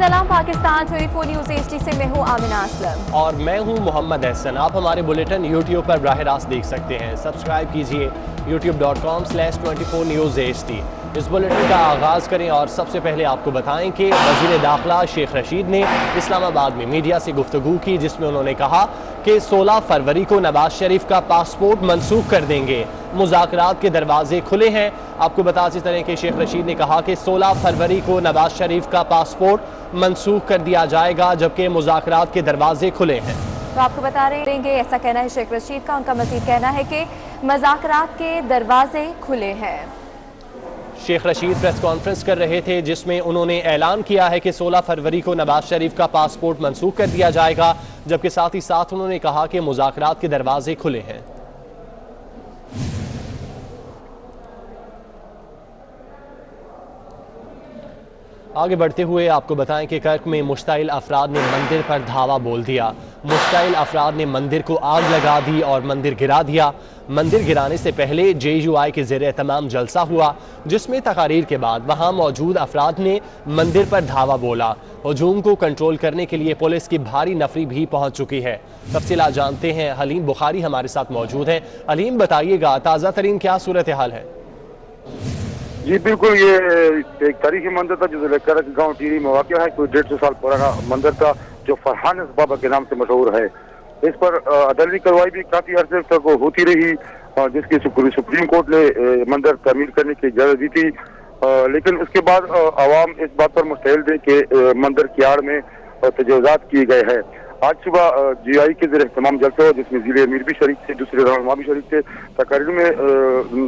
सलाम Pakistan 24 news HD से मैं हूँ आमिना असलम और मैं हूँ मोहम्मद एहसन। आप हमारे बुलेटिन यूट्यूब पर बराह रास्त देख सकते हैं। सब्सक्राइब कीजिए youtube.com/24 News HD। इस बुलेटिन का आगाज़ करें और सबसे पहले आपको बताएं कि वज़ीर दाखिला शेख रशीद ने इस्लामाबाद में मीडिया से गुफ्तगू की, जिसमें उन्होंने कहा कि 16 फरवरी को नवाज शरीफ का पासपोर्ट मनसूख कर देंगे। मुज़ाकरात के दरवाजे खुले हैं। आपको बताते चलें कि शेख रशीद ने कहा कि 16 फरवरी को नवाज शरीफ का पासपोर्ट मनसूख कर दिया जाएगा, जबकि मुज़ाकरात के दरवाजे खुले हैं। तो आपको बता रहे हैं ऐसा कहना है शेख रशीद का। उनका मज़ीद कहना है कि मुज़ाकरात के दरवाजे खुले हैं। शेख रशीद प्रेस कॉन्फ्रेंस कर रहे थे, जिसमें उन्होंने ऐलान किया है कि 16 फरवरी को नवाज शरीफ का पासपोर्ट मनसूख कर दिया जाएगा, जबकि साथ ही साथ उन्होंने कहा कि मुज़ाकरात के दरवाजे खुले हैं। आगे बढ़ते हुए आपको बताएं कि कर्क में मुश्ताइल अफराद ने मंदिर पर धावा बोल दिया। मुश्ताइल अफराद ने मंदिर को आग लगा दी और मंदिर गिरा दिया। मंदिर गिराने से पहले JUI के ज़ेरे तमाम जलसा हुआ, जिसमें तकारीर के बाद वहां मौजूद अफराद ने मंदिर पर धावा बोला। हजूम को कंट्रोल करने के लिए पुलिस की भारी नफरी भी पहुंच चुकी है। तफसीलात जानते हैं, हलीम बुखारी हमारे साथ मौजूद हैं। हलीम, बताइएगा ताज़ा तरीन क्या सूरत हाल है? जी बिल्कुल, ये एक तारीखी मंदिर था जो करक गांव टीरी में वाक़ है। कोई 150 साल पुराना मंदिर था जो फरहान बाबा के नाम से मशहूर है। इस पर अदलवी कार्रवाई भी काफी अर्से तक होती रही, जिसकी सुप्रीम कोर्ट ने मंदिर तामीर करने की इजाजत दी थी, लेकिन उसके बाद आवाम इस बात पर मुस्तैल थे कि मंदिर की आड़ में तजावुज़ात किए गए हैं। आज सुबह JUI के ज़ेरे तमाम जलसे हो, जिसमें ज़िले अमीर भी शरीक थे, दूसरे रहनुमा भी शरीक थे। तकरीर में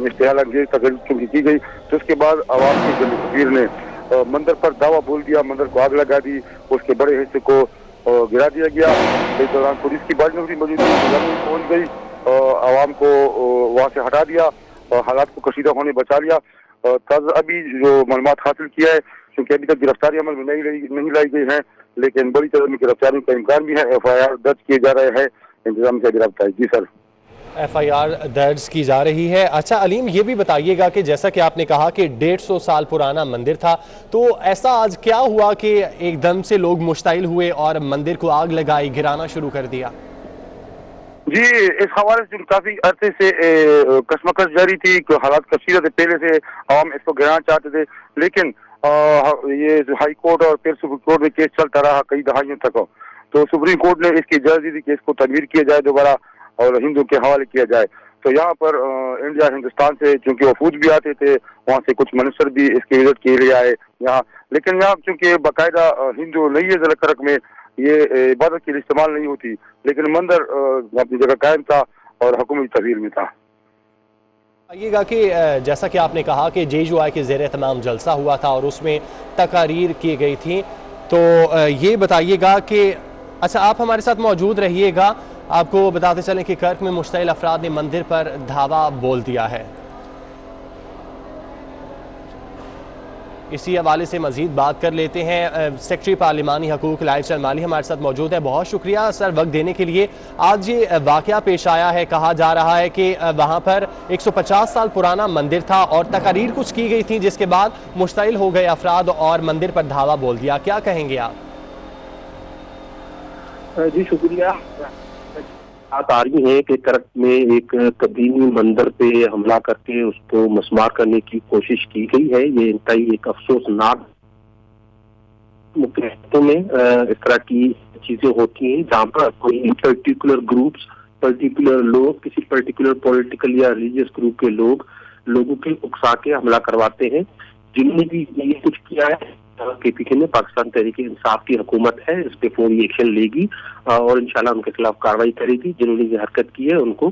इश्तिहाल अंगेज तकरीर चूंकि की गई, तो उसके बाद आवाम की जल्दी कबीर ने मंदिर पर दावा बोल दिया, मंदिर को आग लगा दी, उसके बड़े हिस्से को गिरा दिया गया। इस दौरान पुलिस की बड़ी नफरी मौजूद पहुंच गई, आवाम को वहाँ से हटा दिया और हालात को कशीदा होने बचा लिया। अभी जो मालूमात हासिल किया है, क्योंकि अभी तक गिरफ्तारी अमल में नहीं लाई गई है, लेकिन बड़ी तरह में गिरफ्तारी का इम्कान भी है। FIR दर्ज किए जा रहे हैं इंतजाम से गिरफ्तारी। जी सर, FIR दर्ज की जा रही है। अच्छा अलीम, ये भी बताइएगा कि जैसा कि आपने कहा कि 150 साल पुराना मंदिर था, तो ऐसा आज क्या हुआ कि एकदम से लोग मुश्ताइल हुए और मंदिर को आग लगाई, गिराना शुरू कर दिया? जी, इस हवाले से काफी अरसे से कशमकश जारी थी कि हालात कशीदा थे। पहले से आवाम इसको गिराना चाहते थे, लेकिन ये हाई कोर्ट और फिर सुप्रीम कोर्ट में केस चलता रहा कई दहाइयों तक, तो सुप्रीम कोर्ट ने इसकी इजाजत दी थी कि इसको तमीर किया जाए दोबारा और हिंदू के हवाले किया जाए। तो यहाँ पर इंडिया हिंदुस्तान से चूंकि वफूद भी आते थे, वहाँ से कुछ मिनिस्टर भी इसकी विजिट के लिए आए यहाँ, लेकिन यहाँ चूंकि बाकायदा हिंदू नहीं है, ज़िला करक में ये इबादत के लिए इस्तेमाल नहीं होती, लेकिन मंदिर अपनी जगह कायम था और हुकूमती तहवील में था। आइएगा कि जैसा कि आपने कहा कि JUI के ज़ेरे तमाम जलसा हुआ था और उसमें तकारीर की गई थी, तो ये बताइएगा कि अच्छा आप हमारे साथ मौजूद रहिएगा। आपको बताते चलें कि कर्क में मुश्ताइल अफराद ने मंदिर पर धावा बोल दिया है। इसी हवाले से मजीद बात कर लेते हैं। सेक्रेटरी पार्लिमानी हकूक लाइफ माली हमारे साथ मौजूद है। बहुत शुक्रिया सर वक्त देने के लिए। आज ये वाक़या पेश आया है, कहा जा रहा है कि वहाँ पर 150 साल पुराना मंदिर था और तकारीर कुछ की गई थी, जिसके बाद मुश्ताइल हो गए अफराद और मंदिर पर धावा बोल दिया। क्या कहेंगे आप? जी शुक्रिया। बात आ रही है कि करक में एक कदीमी मंदिर पे हमला करके उसको मस्मार करने की कोशिश की गई है। ये इंतहाई एक अफसोसनाक मुख्य में इस तरह की चीजें होती हैं, जहाँ पर कोई पर्टिकुलर ग्रुप्स, पर्टिकुलर लोग, किसी पर्टिकुलर पॉलिटिकल या रिलीजियस ग्रुप के लोगों के उकसा के हमला करवाते हैं। जिन्होंने भी ये कुछ किया है, KPK ने, पाकिस्तान तहरीक इंसाफ की हुकूमत है, इस पे फौरी एक्शन लेगी और इंशाल्लाह उनके खिलाफ कार्रवाई करेगी। जिन्होंने ये हरकत की है उनको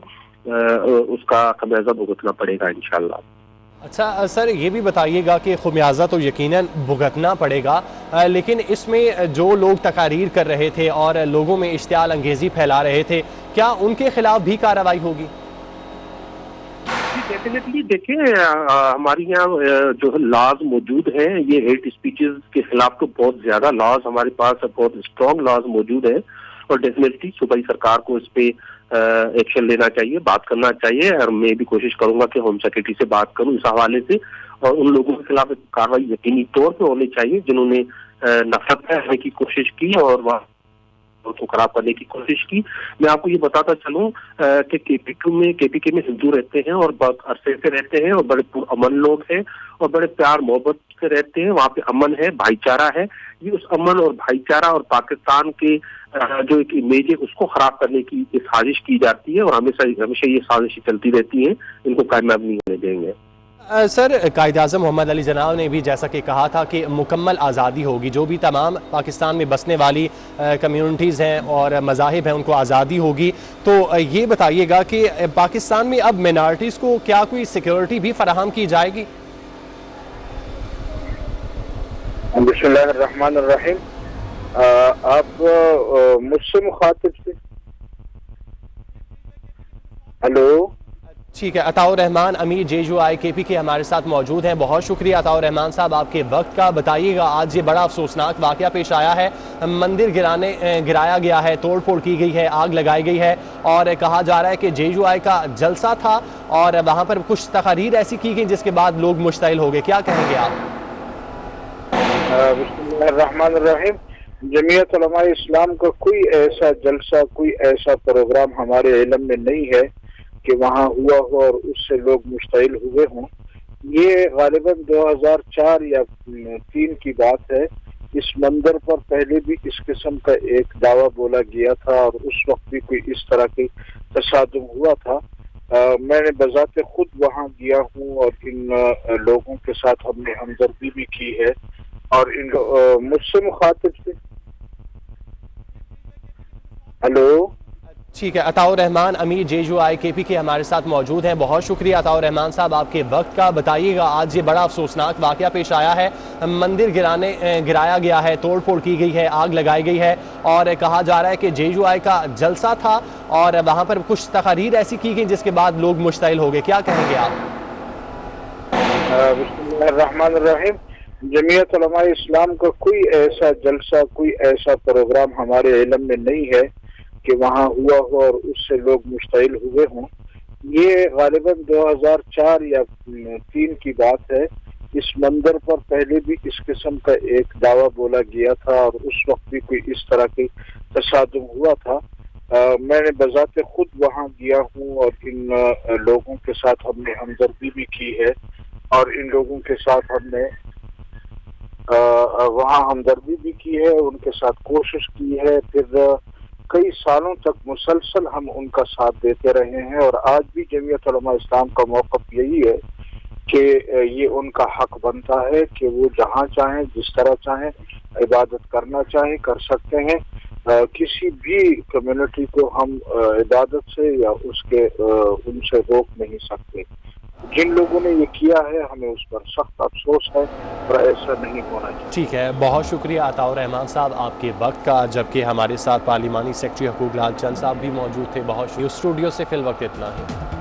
उसका खमियाजा भुगतना पड़ेगा इंशाल्लाह। अच्छा सर, ये भी बताइएगा कि खुमियाजा तो यकीनन भुगतना पड़ेगा, लेकिन इसमें जो लोग तकारीर कर रहे थे और लोगों में इश्तियाल अंगेजी फैला रहे थे, क्या उनके खिलाफ भी कार्रवाई होगी? डेफिनेटली देखिए, हमारे यहाँ जो लॉज मौजूद हैं, ये हेट स्पीचेस के खिलाफ तो बहुत ज्यादा लॉज हमारे पास, बहुत स्ट्रॉन्ग लॉज मौजूद है और डेफिनेटली सूबाई सरकार को इस पे एक्शन लेना चाहिए, बात करना चाहिए। और मैं भी कोशिश करूंगा कि होम सेक्रेटरी से बात करूं इस हवाले से और उन लोगों के खिलाफ कार्रवाई यकीनी तौर पर होनी चाहिए जिन्होंने नफरत करने की कोशिश की और वहाँ को खराब करने की कोशिश की। मैं आपको ये बताता चलूं कि केपीके में हिंदू रहते हैं और बहुत अरसे से रहते हैं और बड़े अमन लोग हैं और बड़े प्यार मोहब्बत से रहते हैं। वहाँ पे अमन है, भाईचारा है। ये उस अमन और भाईचारा और पाकिस्तान के जो एक इमेज है उसको खराब करने की ये साजिश की जाती है और हमेशा ये साजिशें चलती रहती हैं। इनको कामयाब नहीं होने देंगे। सर, कायद-ए-आज़म मोहम्मद अली जनाब ने भी जैसा कि कहा था कि मुकम्मल आज़ादी होगी, जो भी तमाम पाकिस्तान में बसने वाली कम्युनिटीज़ हैं और मज़ाहिब हैं उनको आज़ादी होगी। तो ये बताइएगा कि पाकिस्तान में अब मिनॉरिटीज़ को क्या कोई सिक्योरिटी भी फराहम की जाएगी? बिस्मिल्लाहिर्रहमानिर्रहीम। आप मुझसे मुखातिब थे? हेलो, ठीक है। अताउर रहमान अमीर JUI KPK हमारे साथ मौजूद हैं। बहुत शुक्रिया अताउर रहमान साहब आपके वक्त का। बताइएगा, आज ये बड़ा अफसोसनाक वाकया पेश आया है, मंदिर गिराया गया है, तोड़ फोड़ की गई है, आग लगाई गई है और कहा जा रहा है कि JUI का जलसा था और वहाँ पर कुछ तकारीर ऐसी की गई जिसके बाद लोग मुश्तइल हो गए। क्या कहेंगे आप? बिस्मिल्लाहिर्रहमानिर्रहीम। जमीयत उलमा इस्लाम का कोई ऐसा जलसा, कोई ऐसा प्रोग्राम हमारे इल्म में नहीं है कि वहाँ हुआ हो और उससे लोग मुश्तइल हुए हों। ये गालिबन 2004 या 3 की बात है। इस मंदिर पर पहले भी इस किस्म का एक दावा बोला गया था और उस वक्त भी कोई इस तरह की तसादुम हुआ था। मैंने बजाते खुद वहाँ गया हूँ और इन लोगों के साथ हमने हमदर्दी भी की है और इन मुझसे मुखातिब थे? हेलो, ठीक है। अताउर रहमान अमीर JUI KPK हमारे साथ मौजूद हैं। बहुत शुक्रिया अताउर रहमान साहब आपके वक्त का। बताइएगा, आज ये बड़ा अफसोसनाक वाकया पेश आया है, मंदिर गिराया गया है, तोड़ फोड़ की गई है, आग लगाई गई है और कहा जा रहा है कि JUI का जलसा था और वहाँ पर कुछ तकारीर ऐसी की गई जिसके बाद लोग मुश्तइल हो गए। क्या कहेंगे आप? बिस्मिल्लाहिर्रहमानिर्रहीम। जमीयत उलमा इस्लाम का कोई ऐसा जलसा, कोई ऐसा प्रोग्राम हमारे इल्म में नहीं है कि वहाँ हुआ हो और उससे लोग मुश्तइल हुए हों। ये गालिबन 2004 या 3 की बात है। इस मंदिर पर पहले भी इस किस्म का एक दावा बोला गया था और उस वक्त भी कोई इस तरह की तसादुम हुआ था। मैंने बजाते खुद वहाँ गया हूँ और इन लोगों के साथ हमने हमदर्दी भी की है और इन लोगों के साथ हमने वहाँ हमदर्दी भी की है, उनके साथ कोशिश की है। फिर कई सालों तक मुसलसल हम उनका साथ देते रहे हैं और आज भी जमीयत उलमा इस्लाम का मौक़िफ़ यही है कि ये उनका हक बनता है कि वो जहाँ चाहें, जिस तरह चाहें, इबादत करना चाहें कर सकते हैं। किसी भी कम्युनिटी को हम इबादत से या उसके उनसे रोक नहीं सकते। जिन लोगों ने ये किया है हमें उस पर सख्त अफसोस है और ऐसा नहीं होना चाहिए। ठीक है, बहुत शुक्रिया अताउर रहमान साहब आपके वक्त का। जबकि हमारे साथ पार्लिमानी सेक्रेटरी हकूक लाल चंद साहब भी मौजूद थे। बहुत स्टूडियो से फिल वक्त इतना ही।